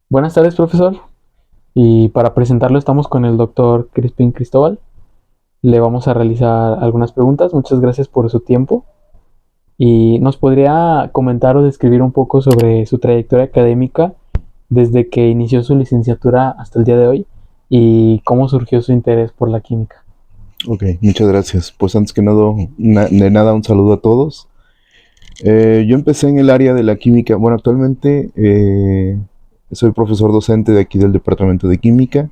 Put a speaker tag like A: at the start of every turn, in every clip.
A: Buenas tardes, profesor. Y para presentarlo estamos con el doctor Crispín Cristóbal. Le vamos a realizar algunas preguntas. Muchas gracias por su tiempo. ¿Y nos podría comentar o describir un poco sobre su trayectoria académica desde que inició su licenciatura hasta el día de hoy y cómo surgió su interés por la química?
B: Ok, muchas gracias. Pues antes que nada, de nada, un saludo a todos. Yo empecé en el área de la química. Bueno, actualmente soy profesor docente de aquí del Departamento de Química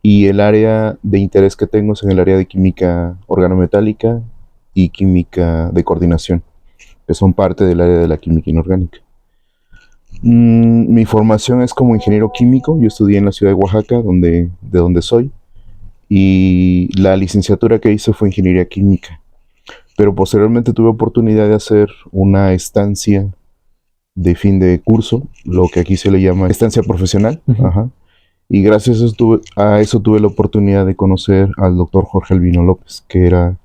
B: y el área de interés que tengo es en el área de química organometálica y química de coordinación, que son parte del área de la química inorgánica. Mi formación es como ingeniero químico. Yo estudié en la ciudad de Oaxaca, de donde soy, y la licenciatura que hice fue ingeniería química. Pero posteriormente tuve oportunidad de hacer una estancia de fin de curso, lo que aquí se le llama estancia profesional. Ajá. Y gracias a eso tuve la oportunidad de conocer al doctor Jorge Albino López, que era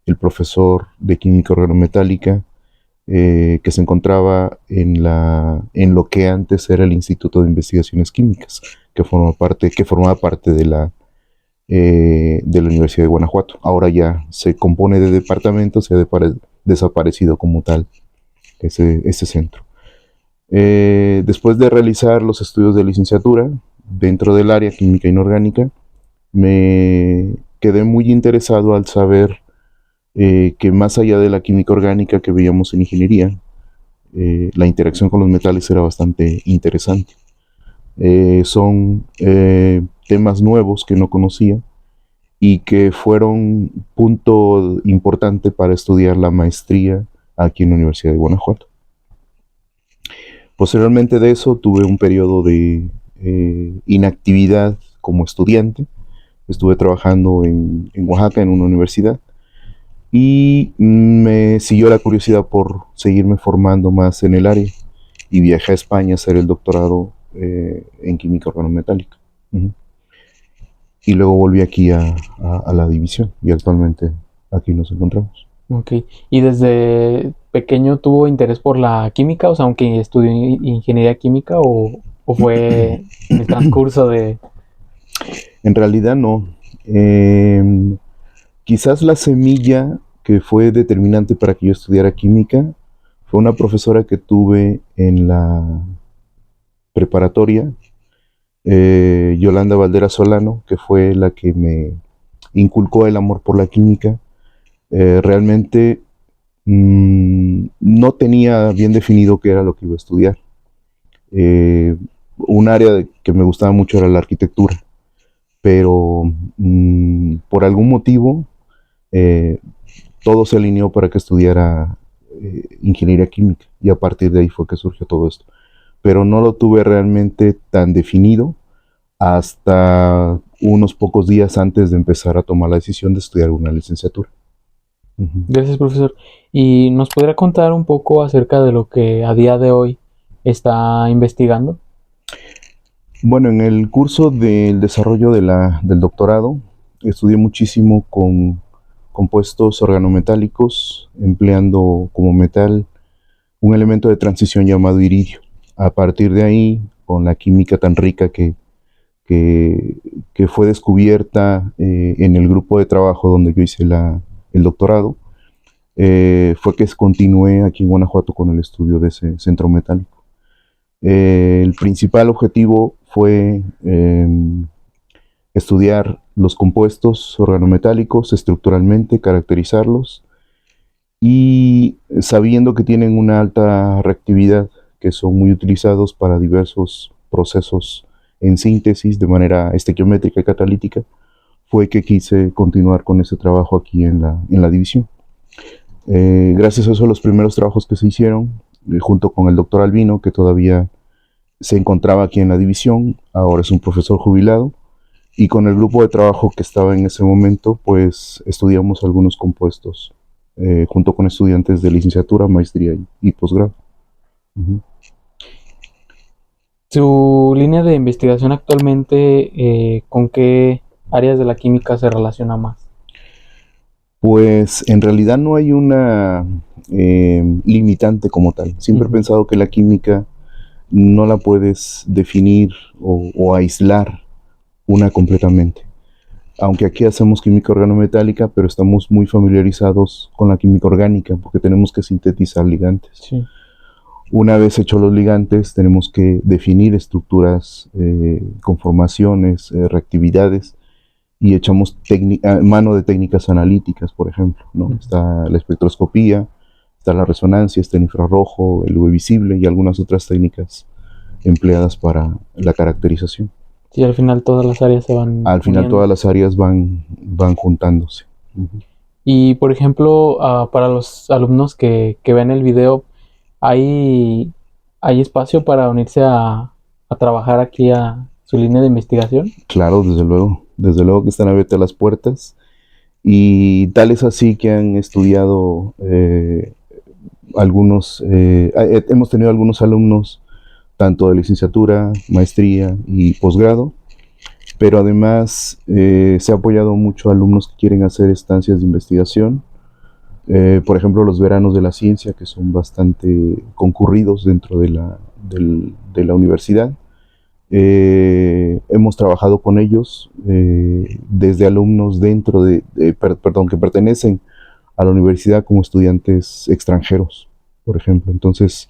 B: el profesor de química organometálica que se encontraba en lo que antes era el Instituto de Investigaciones Químicas, que formaba parte de la Universidad de Guanajuato. Ahora ya se compone de departamentos, se ha desaparecido como tal ese centro. Después de realizar los estudios de licenciatura dentro del área química inorgánica, me quedé muy interesado al saber que más allá de la química orgánica que veíamos en ingeniería, la interacción con los metales era bastante interesante. Son temas nuevos que no conocía y que fueron punto importante para estudiar la maestría aquí en la Universidad de Guanajuato. Posteriormente de eso tuve un periodo de inactividad como estudiante. Estuve trabajando en Oaxaca en una universidad y me siguió la curiosidad por seguirme formando más en el área y viajé a España a hacer el doctorado en química organometálica. Y luego volví aquí a la división y actualmente aquí nos encontramos.
A: Ok. ¿Y desde pequeño tuvo interés por la química? O sea, aunque estudió ingeniería química o fue en el transcurso de...
B: En realidad no. Quizás la semilla que fue determinante para que yo estudiara química fue una profesora que tuve en la preparatoria, Yolanda Valdera Solano, que fue la que me inculcó el amor por la química. Realmente no tenía bien definido qué era lo que iba a estudiar. Un área que me gustaba mucho era la arquitectura, pero por algún motivo todo se alineó para que estudiara ingeniería química y a partir de ahí fue que surgió todo esto. Pero no lo tuve realmente tan definido hasta unos pocos días antes de empezar a tomar la decisión de estudiar una licenciatura.
A: Gracias, profesor. ¿Y nos podría contar un poco acerca de lo que a día de hoy está investigando?
B: Bueno, en el curso del desarrollo del doctorado estudié muchísimo con compuestos organometálicos, empleando como metal un elemento de transición llamado iridio. A partir de ahí, con la química tan rica que fue descubierta en el grupo de trabajo donde yo hice el doctorado, fue que continué aquí en Guanajuato con el estudio de ese centro metálico. El principal objetivo fue estudiar los compuestos organometálicos estructuralmente, caracterizarlos y sabiendo que tienen una alta reactividad, que son muy utilizados para diversos procesos en síntesis de manera estequiométrica y catalítica, fue que quise continuar con ese trabajo aquí en la división. Gracias a eso, los primeros trabajos que se hicieron, junto con el doctor Albino, que todavía se encontraba aquí en la división, ahora es un profesor jubilado, y con el grupo de trabajo que estaba en ese momento, pues estudiamos algunos compuestos, junto con estudiantes de licenciatura, maestría y posgrado.
A: Su línea de investigación actualmente, ¿con qué áreas de la química se relaciona más?
B: Pues en realidad no hay una limitante como tal. Siempre he pensado que la química no la puedes definir o aislar una completamente. Aunque aquí hacemos química organometálica, pero estamos muy familiarizados con la química orgánica porque tenemos que sintetizar ligantes.
A: Sí.
B: Una vez hechos los ligantes, tenemos que definir estructuras, conformaciones, reactividades, y echamos mano de técnicas analíticas, por ejemplo, ¿no? Está la espectroscopía, está la resonancia, está el infrarrojo, el UV visible y algunas otras técnicas empleadas para la caracterización.
A: Sí, al final todas las áreas se van
B: Al final
A: uniendo.
B: todas las áreas van juntándose.
A: Y por ejemplo, para los alumnos que ven el video, ¿hay, hay espacio para unirse a trabajar aquí a su línea de investigación?
B: Claro, desde luego que están abiertas las puertas, y tal es así que han estudiado hemos tenido algunos alumnos tanto de licenciatura, maestría y posgrado, pero además se ha apoyado mucho a alumnos que quieren hacer estancias de investigación. Por ejemplo, los veranos de la ciencia, que son bastante concurridos dentro de la universidad. Hemos trabajado con ellos, desde alumnos que pertenecen a la universidad como estudiantes extranjeros, por ejemplo. Entonces,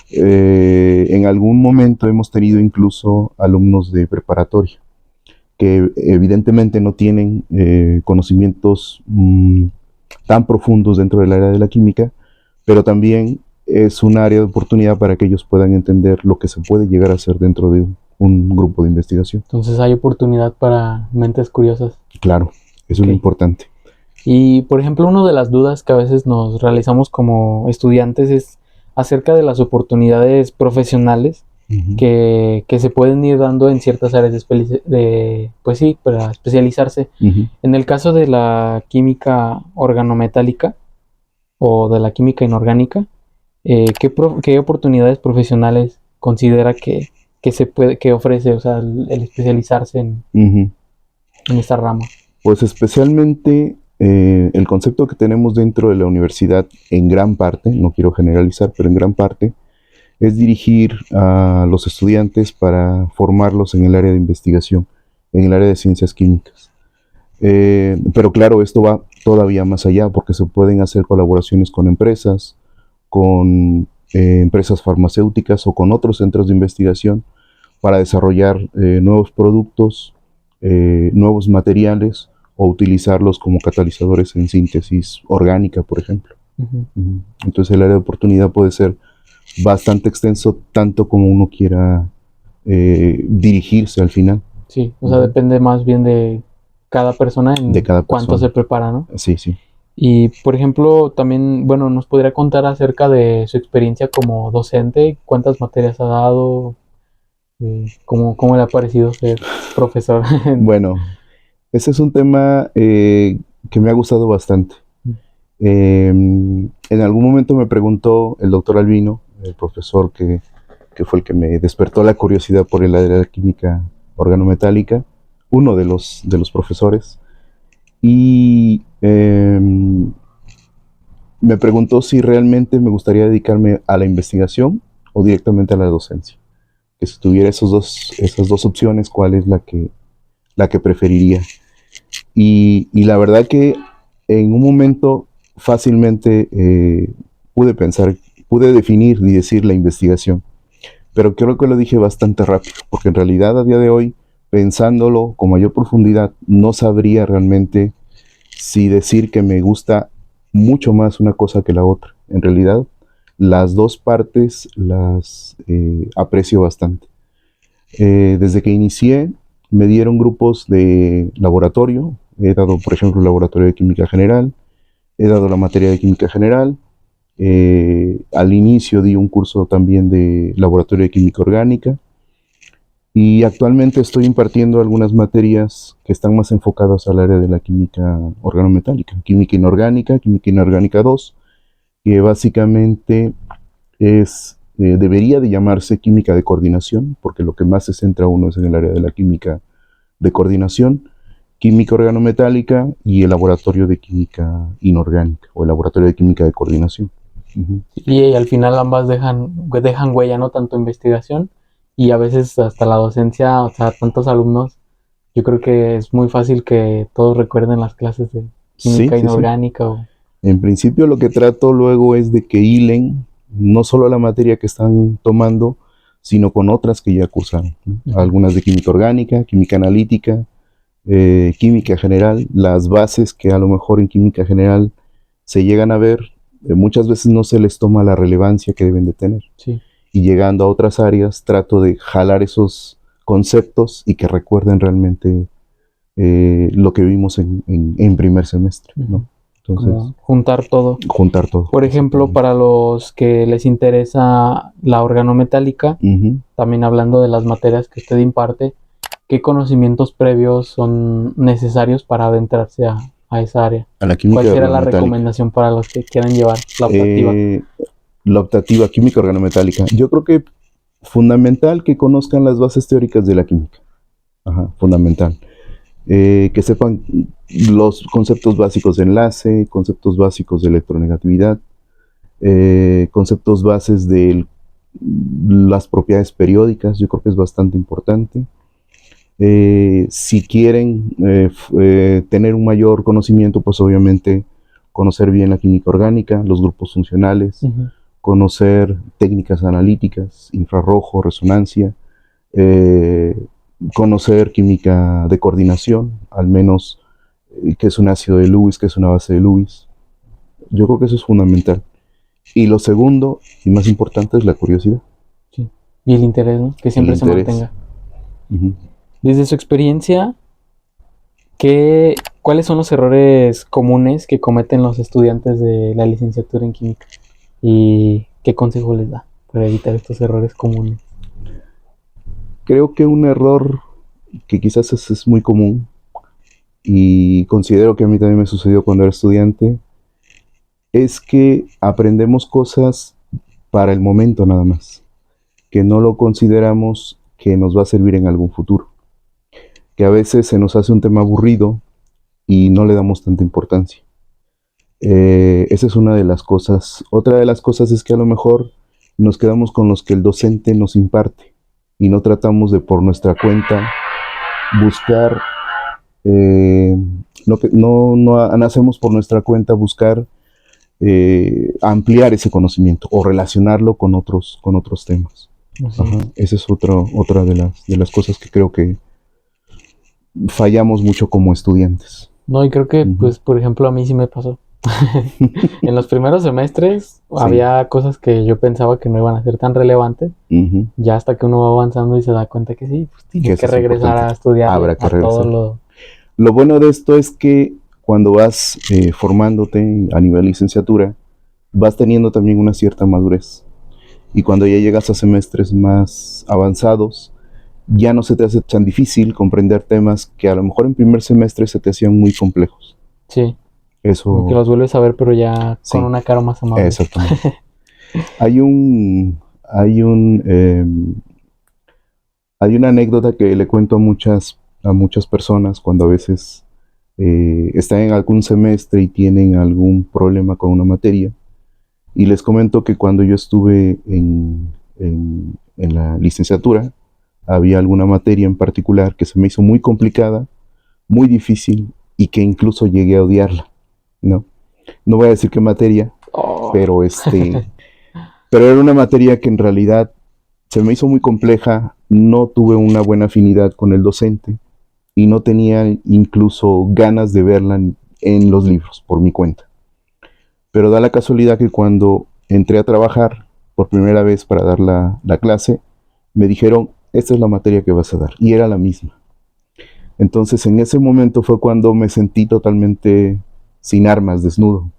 B: en algún momento hemos tenido incluso alumnos de preparatoria que evidentemente no tienen conocimientos tan profundos dentro del área de la química, pero también es un área de oportunidad para que ellos puedan entender lo que se puede llegar a hacer dentro de un grupo de investigación.
A: Entonces hay oportunidad para mentes curiosas.
B: Claro, eso es lo importante.
A: Y por ejemplo, una de las dudas que a veces nos realizamos como estudiantes es acerca de las oportunidades profesionales que se pueden ir dando en ciertas áreas pues sí, para especializarse. En el caso de la química organometálica o de la química inorgánica, ¿qué oportunidades profesionales considera que ofrece, o sea, el especializarse en esta rama?
B: Pues especialmente el concepto que tenemos dentro de la universidad, en gran parte, no quiero generalizar, pero en gran parte, es dirigir a los estudiantes para formarlos en el área de investigación, en el área de ciencias químicas. Pero claro, esto va todavía más allá, porque se pueden hacer colaboraciones con empresas farmacéuticas o con otros centros de investigación para desarrollar nuevos productos, nuevos materiales, o utilizarlos como catalizadores en síntesis orgánica, por ejemplo. Entonces el área de oportunidad puede ser bastante extenso, tanto como uno quiera dirigirse al final.
A: Sí, o sea, depende más bien de cada persona en cuánto se prepara, ¿no?
B: Sí, sí.
A: Y, por ejemplo, también, bueno, nos podría contar acerca de su experiencia como docente, cuántas materias ha dado, cómo le ha parecido ser profesor.
B: Bueno, ese es un tema que me ha gustado bastante. En algún momento me preguntó el doctor Albino, el profesor que fue el que me despertó la curiosidad por el área de la química organometálica, uno de los profesores, y me preguntó si realmente me gustaría dedicarme a la investigación o directamente a la docencia. Que si tuviera esas dos opciones, ¿cuál es la que preferiría? Y la verdad que en un momento fácilmente pude definir y decir la investigación, pero creo que lo dije bastante rápido, porque en realidad a día de hoy, pensándolo con mayor profundidad, no sabría realmente si decir que me gusta mucho más una cosa que la otra. En realidad, las dos partes las aprecio bastante. Desde que inicié, me dieron grupos de laboratorio. He dado, por ejemplo, el laboratorio de química general. He dado la materia de química general. Al inicio di un curso también de laboratorio de química orgánica. Y actualmente estoy impartiendo algunas materias que están más enfocadas al área de la química organometálica, química inorgánica 2, que básicamente debería de llamarse química de coordinación, porque lo que más se centra uno es en el área de la química de coordinación, química organometálica y el laboratorio de química inorgánica o el laboratorio de química de coordinación.
A: Y al final ambas dejan huella, ¿no? Tanto investigación y a veces hasta la docencia, o sea, tantos alumnos, yo creo que es muy fácil que todos recuerden las clases de química
B: Sí, sí, sí.
A: inorgánica o...
B: En principio lo que trato luego es de que hilen no solo la materia que están tomando, sino con otras que ya cursaron, ¿no? Algunas de química orgánica, química analítica, química general, las bases que a lo mejor en química general se llegan a ver, muchas veces no se les toma la relevancia que deben de tener.
A: Sí.
B: Y llegando a otras áreas, trato de jalar esos conceptos y que recuerden realmente lo que vimos en primer semestre, ¿no? Entonces,
A: como juntar todo.
B: juntar todo.
A: Por ejemplo, para los que les interesa la organometálica, también hablando de las materias que usted imparte, ¿qué conocimientos previos son necesarios para adentrarse a esa área?
B: A la química
A: ¿Cuál será la
B: organometálica.
A: recomendación para los que quieran llevar la optativa?
B: La optativa química organometálica. Yo creo que fundamental que conozcan las bases teóricas de la química. Ajá, fundamental. Que sepan los conceptos básicos de enlace, conceptos básicos de electronegatividad, conceptos bases de las propiedades periódicas. Yo creo que es bastante importante. Si quieren tener un mayor conocimiento, pues obviamente conocer bien la química orgánica, los grupos funcionales, conocer técnicas analíticas, infrarrojo, resonancia, conocer química de coordinación, al menos qué es un ácido de Lewis, qué es una base de Lewis. Yo creo que eso es fundamental. Y lo segundo, y más importante, es la curiosidad.
A: Sí. Y el interés, ¿no? Que siempre se mantenga. Desde su experiencia, ¿cuáles son los errores comunes que cometen los estudiantes de la licenciatura en química? ¿Y qué consejo les da para evitar estos errores comunes?
B: Creo que un error que quizás es muy común, y considero que a mí también me sucedió cuando era estudiante, es que aprendemos cosas para el momento nada más, que no lo consideramos que nos va a servir en algún futuro, que a veces se nos hace un tema aburrido y no le damos tanta importancia. Esa es una de las cosas. Otra de las cosas es que a lo mejor nos quedamos con los que el docente nos imparte y no tratamos de por nuestra cuenta buscar, no hacemos por nuestra cuenta buscar ampliar ese conocimiento o relacionarlo con otros temas. Esa es otra de las cosas que creo que fallamos mucho como estudiantes.
A: No, y creo que, pues, por ejemplo, a mí sí me pasó. En los primeros semestres había cosas que yo pensaba que no iban a ser tan relevantes. Ya hasta que uno va avanzando y se da cuenta que sí, pues tiene que regresar a estudiar.
B: Habrá que regresar.
A: Todo
B: lo bueno de esto es que cuando vas formándote a nivel licenciatura, vas teniendo también una cierta madurez. Y cuando ya llegas a semestres más avanzados, ya no se te hace tan difícil comprender temas que a lo mejor en primer semestre se te hacían muy complejos.
A: Sí.
B: Eso.
A: Como que los vuelves a ver, pero ya con una cara más amable.
B: Exactamente. hay una anécdota que le cuento a muchas personas cuando a veces están en algún semestre y tienen algún problema con una materia. Y les comento que cuando yo estuve en la licenciatura, había alguna materia en particular que se me hizo muy complicada, muy difícil y que incluso llegué a odiarla. No voy a decir qué materia, pero pero era una materia que en realidad se me hizo muy compleja, no tuve una buena afinidad con el docente y no tenía incluso ganas de verla en los libros por mi cuenta. Pero da la casualidad que cuando entré a trabajar por primera vez para dar la clase, me dijeron, esta es la materia que vas a dar, y era la misma. Entonces en ese momento fue cuando me sentí totalmente sin armas, desnudo.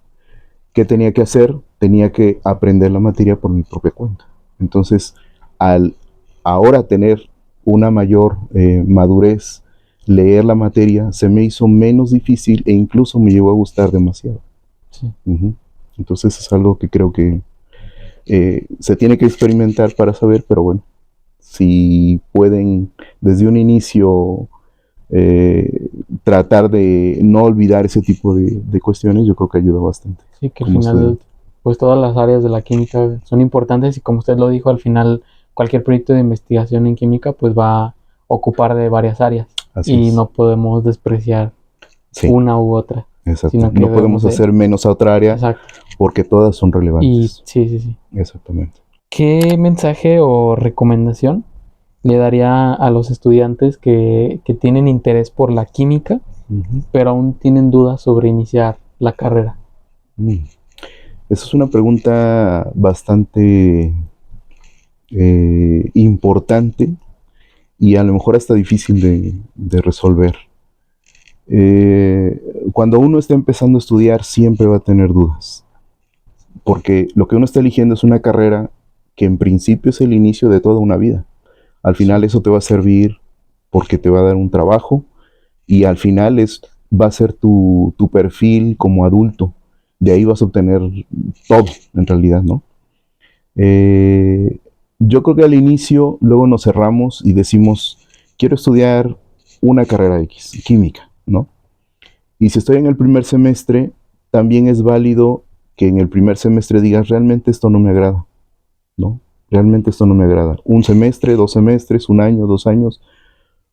B: ¿Qué tenía que hacer? Tenía que aprender la materia por mi propia cuenta. Entonces, al ahora tener una mayor madurez, leer la materia se me hizo menos difícil e incluso me llegó a gustar demasiado.
A: Sí.
B: Entonces es algo que creo que se tiene que experimentar para saber, pero bueno, si pueden desde un inicio eh, tratar de no olvidar ese tipo de cuestiones, yo creo que ayuda bastante.
A: Sí, que al final, pues todas las áreas de la química son importantes y como usted lo dijo, al final cualquier proyecto de investigación en química pues va a ocupar de varias áreas.
B: Así
A: Y
B: es.
A: no podemos despreciar
B: Sí,
A: una u otra,
B: exacto.
A: sino que
B: No podemos hacer menos a otra área
A: exacto.
B: porque todas son
A: Y
B: relevantes.
A: sí.
B: Exactamente.
A: ¿Qué mensaje o recomendación le daría a los estudiantes que tienen interés por la química, pero aún tienen dudas sobre iniciar la carrera?
B: Esa es una pregunta bastante importante y a lo mejor hasta difícil de resolver. Cuando uno está empezando a estudiar siempre va a tener dudas, porque lo que uno está eligiendo es una carrera que en principio es el inicio de toda una vida. Al final eso te va a servir porque te va a dar un trabajo y al final va a ser tu perfil como adulto. De ahí vas a obtener todo, en realidad, ¿no? Yo creo que al inicio luego nos cerramos y decimos, quiero estudiar una carrera X, química, ¿no? Y si estoy en el primer semestre, también es válido que en el primer semestre digas, realmente esto no me agrada, ¿no? Realmente esto no me agrada. Un semestre, 2 semestres, 1 año, 2 años,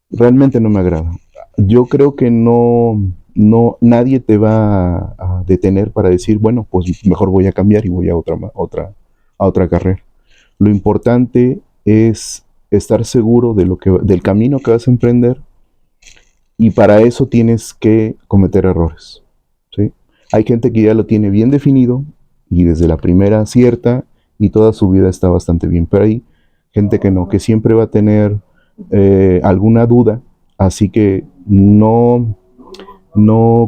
B: realmente no me agrada. Yo creo que nadie te va a detener para decir, bueno, pues mejor voy a cambiar y voy a otra carrera. Lo importante es estar seguro del camino que vas a emprender y para eso tienes que cometer errores, ¿sí? Hay gente que ya lo tiene bien definido y desde la primera acierta y toda su vida está bastante bien, pero hay gente que no, que siempre va a tener alguna duda, así que no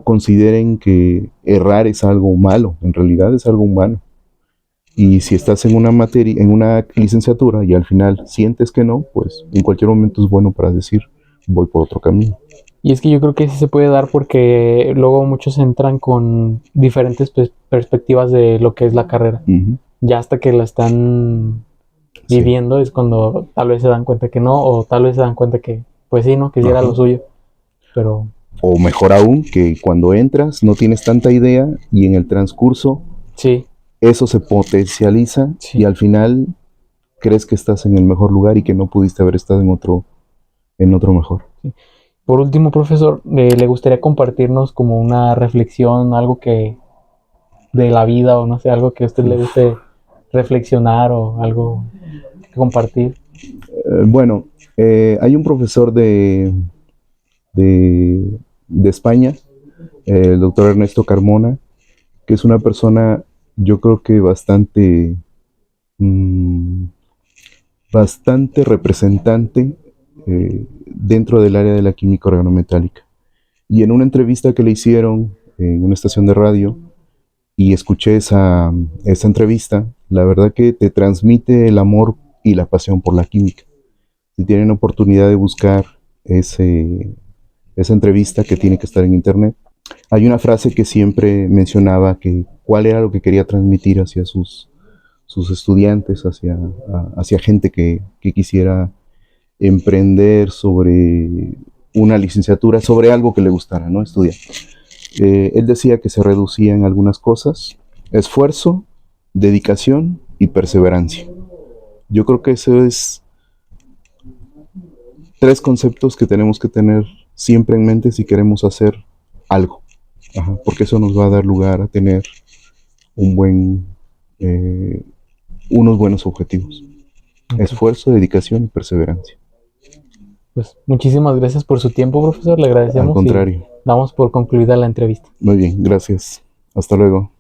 B: consideren que errar es algo malo, en realidad es algo humano. Y si estás en una materia, en una licenciatura y al final sientes que no, pues en cualquier momento es bueno para decir, voy por otro camino.
A: Y es que yo creo que sí se puede dar porque luego muchos entran con diferentes perspectivas de lo que es la carrera. Ya hasta que la están viviendo es cuando tal vez se dan cuenta que no, o tal vez se dan cuenta que, pues sí, no, que sí era lo suyo. Pero
B: o mejor aún, que cuando entras no tienes tanta idea y en el transcurso
A: sí,
B: eso se potencializa y al final crees que estás en el mejor lugar y que no pudiste haber estado en otro mejor.
A: Sí. Por último, profesor, ¿le gustaría compartirnos como una reflexión, algo que de la vida o no sé, algo que a usted le guste reflexionar o algo que compartir?
B: Bueno, hay un profesor de España, el doctor Ernesto Carmona, que es una persona, yo creo que bastante representante dentro del área de la química organometálica. Y en una entrevista que le hicieron en una estación de radio, y escuché esa entrevista, la verdad que te transmite el amor y la pasión por la química. Si tienen oportunidad de buscar esa entrevista, que tiene que estar en internet, hay una frase que siempre mencionaba, que cuál era lo que quería transmitir hacia sus estudiantes, hacia gente que quisiera emprender sobre una licenciatura, sobre algo que le gustara, ¿no? Estudiar. Él decía que se reducía en algunas cosas: esfuerzo, dedicación y perseverancia. Yo creo que eso es 3 conceptos que tenemos que tener siempre en mente si queremos hacer algo. Porque eso nos va a dar lugar a tener unos buenos objetivos. Okay. Esfuerzo, dedicación y perseverancia.
A: Pues muchísimas gracias por su tiempo, profesor. Le agradecemos.
B: Al contrario.
A: Y damos por concluida la entrevista.
B: Muy bien, gracias. Hasta luego.